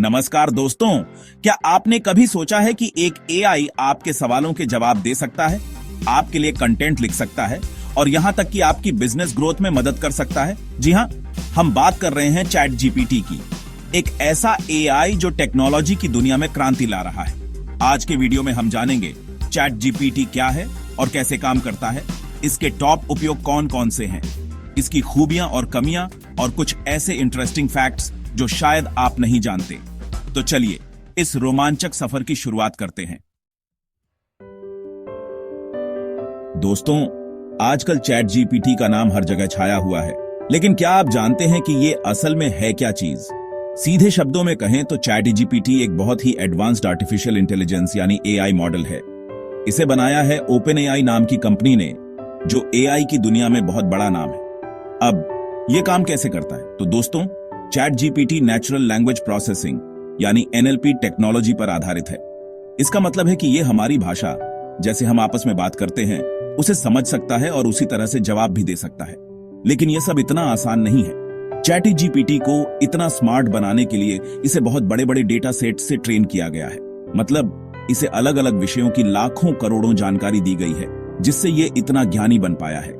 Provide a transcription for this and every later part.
नमस्कार दोस्तों, क्या आपने कभी सोचा है कि एक एआई आपके सवालों के जवाब दे सकता है, आपके लिए कंटेंट लिख सकता है और यहां तक कि आपकी बिजनेस ग्रोथ में मदद कर सकता है? जी हां, हम बात कर रहे हैं चैट जीपीटी की, एक ऐसा एआई जो टेक्नोलॉजी की दुनिया में क्रांति ला रहा है। आज के वीडियो में हम जानेंगे चैट जीपीटी क्या है और कैसे काम करता है, इसके टॉप उपयोग कौन कौन से हैं, इसकी खूबियां और कमियां और कुछ ऐसे इंटरेस्टिंग फैक्ट्स जो शायद आप नहीं जानते। तो चलिए इस रोमांचक सफर की शुरुआत करते हैं। दोस्तों, आजकल चैट जीपीटी का नाम हर जगह छाया हुआ है, लेकिन क्या आप जानते हैं कि ये असल में है क्या चीज? सीधे शब्दों में कहें तो चैट जीपीटी एक बहुत ही एडवांस्ड आर्टिफिशियल इंटेलिजेंस यानी एआई मॉडल है। इसे बनाया है ओपन एआई नाम की कंपनी ने, जो एआई की दुनिया में बहुत बड़ा नाम है। अब ये काम कैसे करता है? तो दोस्तों, chat GPT natural language processing यानी एनएलपी टेक्नोलॉजी पर आधारित है। इसका मतलब है कि ये हमारी भाषा, जैसे हम आपस में बात करते हैं, उसे समझ सकता है और उसी तरह से जवाब भी दे सकता है। लेकिन यह सब इतना आसान नहीं है। चैट जीपीटी को इतना स्मार्ट बनाने के लिए इसे बहुत बड़े बड़े डेटा सेट से ट्रेन किया गया है। मतलब इसे अलग अलग विषयों की लाखों करोड़ों जानकारी दी गई है, जिससे ये इतना ज्ञानी बन पाया है।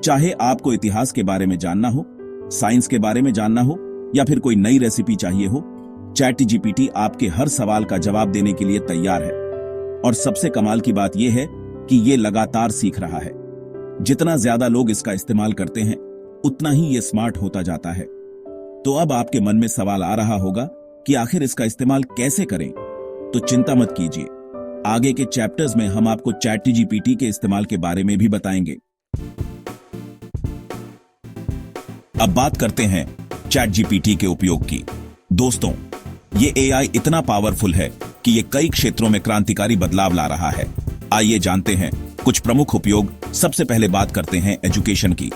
चाहे आपको इतिहास के बारे में जानना हो, साइंस के बारे में जानना हो या फिर कोई नई रेसिपी चाहिए हो, चैट जीपीटी आपके हर सवाल का जवाब देने के लिए तैयार है। और सबसे कमाल की बात यह है कि ये लगातार सीख रहा है। जितना ज्यादा लोग इसका इस्तेमाल करते हैं, उतना ही ये स्मार्ट होता जाता है। तो अब आपके मन में सवाल आ रहा होगा कि आखिर इसका इस्तेमाल कैसे करें? तो चिंता मत कीजिए, आगे के चैप्टर्स में हम आपको चैट जीपीटी के इस्तेमाल के बारे में भी बताएंगे। अब बात करते हैं चैट जीपीटी के उपयोग की। दोस्तों, ये एआई इतना पावरफुल है कि ये कई क्षेत्रों में क्रांतिकारी बदलाव ला रहा है। आइए जानते हैं कुछ प्रमुख उपयोग। सबसे पहले बात करते हैं एजुकेशन की।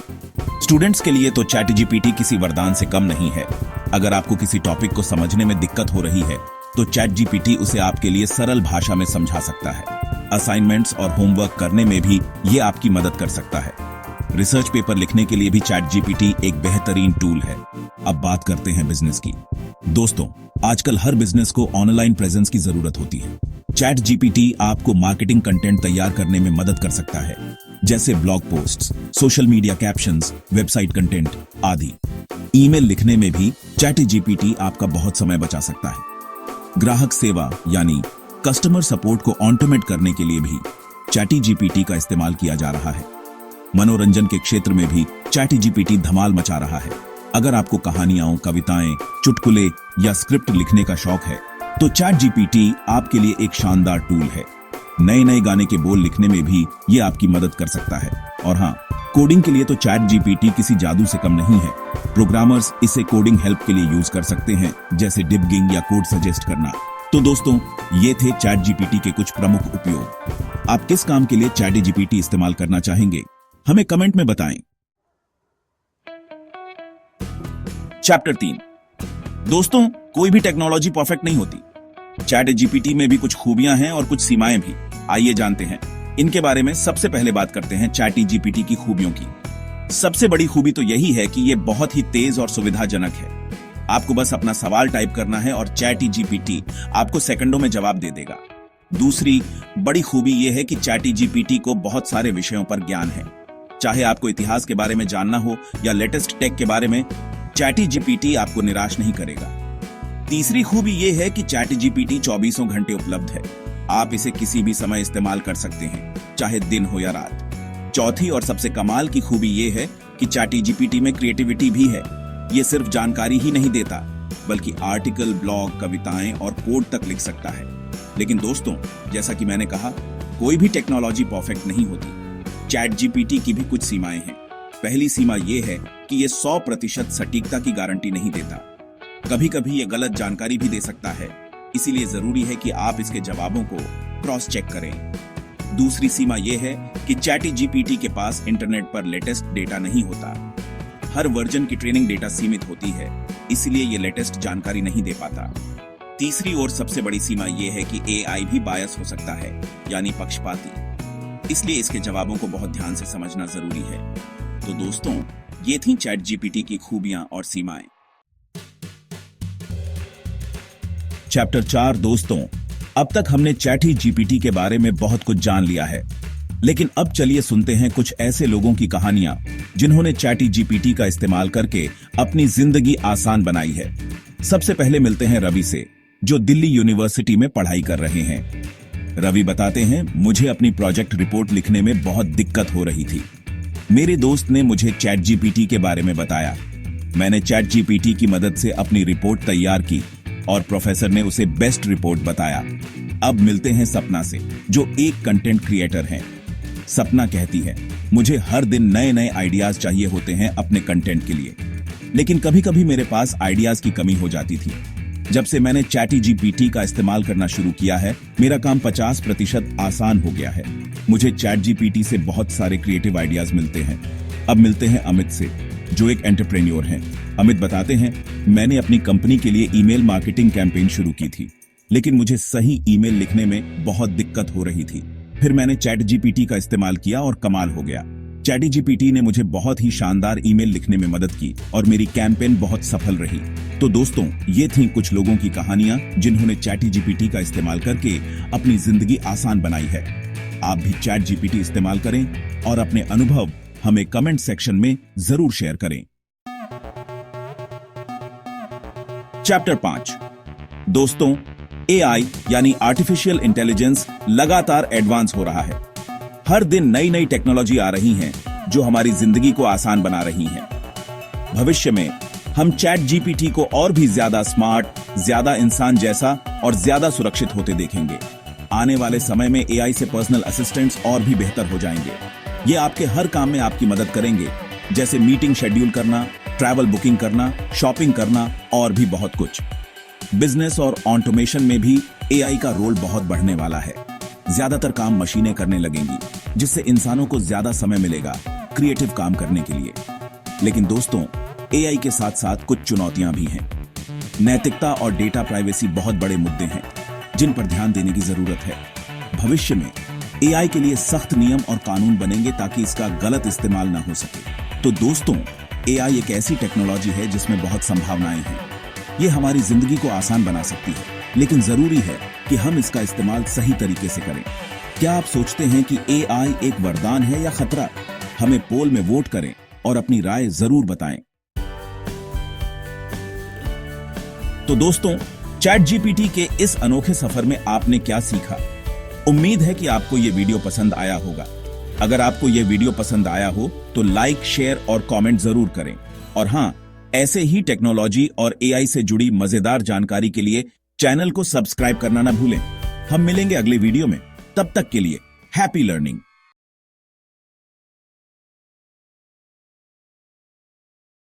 स्टूडेंट्स के लिए तो चैट जीपीटी किसी वरदान से कम नहीं है। अगर आपको किसी टॉपिक को समझने में दिक्कत हो रही है, तो चैट जीपीटी उसे आपके लिए सरल भाषा में समझा सकता है। असाइनमेंट्स और होमवर्क करने में भी ये आपकी मदद कर सकता है। रिसर्च पेपर लिखने के लिए भी चैट जीपीटी एक बेहतरीन टूल है। अब बात करते हैं बिजनेस की। दोस्तों, आजकल हर बिजनेस को ऑनलाइन प्रेजेंस की जरूरत होती है। चैट जीपीटी आपको मार्केटिंग कंटेंट तैयार करने में मदद कर सकता है, जैसे blog posts, social media captions, website content आदि। ईमेल लिखने में भी चैट जीपीटी आपका बहुत समय बचा सकता है। ग्राहक सेवा यानी कस्टमर सपोर्ट को ऑटोमेट करने के लिए भी चैट जीपीटी का इस्तेमाल किया जा रहा है। मनोरंजन के क्षेत्र में भी चैट जीपीटी धमाल मचा रहा है। अगर आपको कहानियां, कविताएं, चुटकुले या स्क्रिप्ट लिखने का शौक है, तो चैट जीपीटी आपके लिए एक शानदार टूल है। नए नए गाने के बोल लिखने में भी ये आपकी मदद कर सकता है। और हाँ, कोडिंग के लिए तो चैट जीपीटी किसी जादू से कम नहीं है। प्रोग्रामर्स इसे कोडिंग हेल्प के लिए यूज कर सकते हैं, जैसे डिबगिंग या कोड सजेस्ट करना। तो दोस्तों, ये थे चैट जीपीटी के कुछ प्रमुख उपयोग। आप किस काम के लिए चैट जीपीटी इस्तेमाल करना चाहेंगे, हमें कमेंट में बताएं। चैप्टर 3। दोस्तों, कोई भी टेक्नोलॉजी परफेक्ट नहीं होती। चैट जीपीटी में भी कुछ खूबियां हैं और कुछ सीमाएं भी। आइए जानते हैं इनके बारे में। सबसे पहले बात करते हैं चैट जीपीटी की खूबियों की। सबसे बड़ी खूबी तो यही है कि यह बहुत ही तेज और सुविधाजनक है। आपको बस अपना सवाल टाइप करना है और चैट जीपीटी आपको सेकंडों में जवाब दे देगा। दूसरी बड़ी खूबी यह है कि चैट जीपीटी को बहुत सारे विषयों पर ज्ञान है। चाहे आपको इतिहास के बारे में जानना हो या लेटेस्ट टेक के बारे में, चैट जीपीटी आपको निराश नहीं करेगा। तीसरी खूबी यह है कि चैट जीपीटी 24 घंटे उपलब्ध है। आप इसे किसी भी समय इस्तेमाल कर सकते हैं, चाहे दिन हो या रात। चौथी और सबसे कमाल की खूबी यह है कि चैट जीपीटी में क्रिएटिविटी भी है। यह सिर्फ जानकारी ही नहीं देता, बल्कि आर्टिकल, ब्लॉग, कविताएं और कोड तक लिख सकता है। लेकिन दोस्तों, जैसा कि मैंने कहा, कोई भी टेक्नोलॉजी परफेक्ट नहीं होती। चैट जीपीटी की भी कुछ सीमाएं हैं। पहली सीमा यह है कि यह 100% सटीकता की गारंटी नहीं देता। कभी कभी यह गलत जानकारी भी दे सकता है, इसीलिए जरूरी है कि आप इसके जवाबों को क्रॉस चेक करें। दूसरी सीमा यह है कि चैट जीपीटी के पास इंटरनेट पर लेटेस्ट डेटा नहीं होता। हर वर्जन की ट्रेनिंग डेटा सीमित होती है, इसलिए यह लेटेस्ट जानकारी नहीं दे पाता। तीसरी और सबसे बड़ी सीमा यह है कि एआई भी बायस हो सकता है, यानी पक्षपाती। इसलिए इसके जवाबों को बहुत ध्यान से समझना जरूरी है। तो दोस्तों, ये थी चैट जीपीटी की खूबियां और सीमाएं। चैप्टर 4 दोस्तों, अब तक हमने चैट जीपीटी के बारे में बहुत कुछ जान लिया है, लेकिन अब चलिए सुनते हैं कुछ ऐसे लोगों की कहानियां जिन्होंने चैट जीपीटी का इस्तेमाल करके अपनी जिंदगी आसान बनाई है। सबसे पहले मिलते हैं रवि से, जो दिल्ली यूनिवर्सिटी में पढ़ाई कर रहे हैं। रवि बताते हैं, मुझे अपनी प्रोजेक्ट रिपोर्ट लिखने में बहुत दिक्कत हो रही थी। मेरे दोस्त ने मुझे चैट जीपीटी के बारे में बताया। मैंने चैट जीपीटी की मदद से अपनी रिपोर्ट तैयार की और प्रोफेसर ने उसे बेस्ट रिपोर्ट बताया। अब मिलते हैं सपना से, जो एक कंटेंट क्रिएटर हैं। सपना कहती है, मुझे हर दिन नए नए आइडियाज चाहिए होते हैं अपने कंटेंट के लिए, लेकिन कभी कभी मेरे पास आइडियाज की कमी हो जाती थी। जब से मैंने चैट जीपीटी का इस्तेमाल करना शुरू किया है, मेरा काम 50% आसान हो गया है। मुझे चैट जीपीटी से बहुत सारे क्रिएटिव आइडियाज मिलते हैं। अब मिलते हैं अमित से, जो एक एंटरप्रेन्योर हैं। अमित बताते हैं, मैंने अपनी कंपनी के लिए ईमेल मार्केटिंग कैंपेन शुरू की थी, लेकिन मुझे सही ईमेल लिखने में बहुत दिक्कत हो रही थी। फिर मैंने चैट जीपीटी का इस्तेमाल किया और कमाल हो गया। चैट जीपीटी ने मुझे बहुत ही शानदार ईमेल लिखने में मदद की और मेरी कैंपेन बहुत सफल रही। तो दोस्तों, ये थी कुछ लोगों की कहानियां जिन्होंने चैट जीपीटी का इस्तेमाल करके अपनी जिंदगी आसान बनाई है। आप भी चैट जीपीटी इस्तेमाल करें और अपने अनुभव हमें कमेंट सेक्शन में जरूर शेयर करें। चैप्टर 5 दोस्तों, एआई यानी आर्टिफिशियल इंटेलिजेंस लगातार एडवांस हो रहा है। हर दिन नई नई टेक्नोलॉजी आ रही हैं जो हमारी जिंदगी को आसान बना रही हैं। भविष्य में हम चैट जीपीटी को और भी ज्यादा स्मार्ट, ज्यादा इंसान जैसा और ज्यादा सुरक्षित होते देखेंगे। आने वाले समय में एआई से पर्सनल असिस्टेंट्स और भी बेहतर हो जाएंगे। ये आपके हर काम में आपकी मदद करेंगे, जैसे मीटिंग शेड्यूल करना, ट्रैवल बुकिंग करना, शॉपिंग करना और भी बहुत कुछ। बिजनेस और ऑटोमेशन में भी एआई का रोल बहुत बढ़ने वाला है। ज्यादातर काम मशीनें करने लगेंगी, जिससे इंसानों को ज्यादा समय मिलेगा क्रिएटिव काम करने के लिए। लेकिन दोस्तों, एआई के साथ साथ कुछ चुनौतियां भी हैं। नैतिकता और डेटा प्राइवेसी बहुत बड़े मुद्दे हैं जिन पर ध्यान देने की जरूरत है। भविष्य में एआई के लिए सख्त नियम और कानून बनेंगे ताकि इसका गलत इस्तेमाल न हो सके। तो दोस्तों, एआई एक ऐसी टेक्नोलॉजी है जिसमें बहुत संभावनाएं हैं। ये हमारी जिंदगी को आसान बना सकती है, लेकिन जरूरी है कि हम इसका इस्तेमाल सही तरीके से करें। क्या आप सोचते हैं कि एआई एक वरदान है या खतरा? हमें पोल में वोट करें और अपनी राय जरूर बताएं। तो दोस्तों, चैट जीपीटी के इस अनोखे सफर में आपने क्या सीखा? उम्मीद है कि आपको यह वीडियो पसंद आया होगा। अगर आपको यह वीडियो पसंद आया हो तो लाइक, शेयर और कमेंट जरूर करें। और हां, ऐसे ही टेक्नोलॉजी और एआई से जुड़ी मजेदार जानकारी के लिए चैनल को सब्सक्राइब करना ना भूलें। हम मिलेंगे अगले वीडियो में। तब तक के लिए हैप्पी लर्निंग।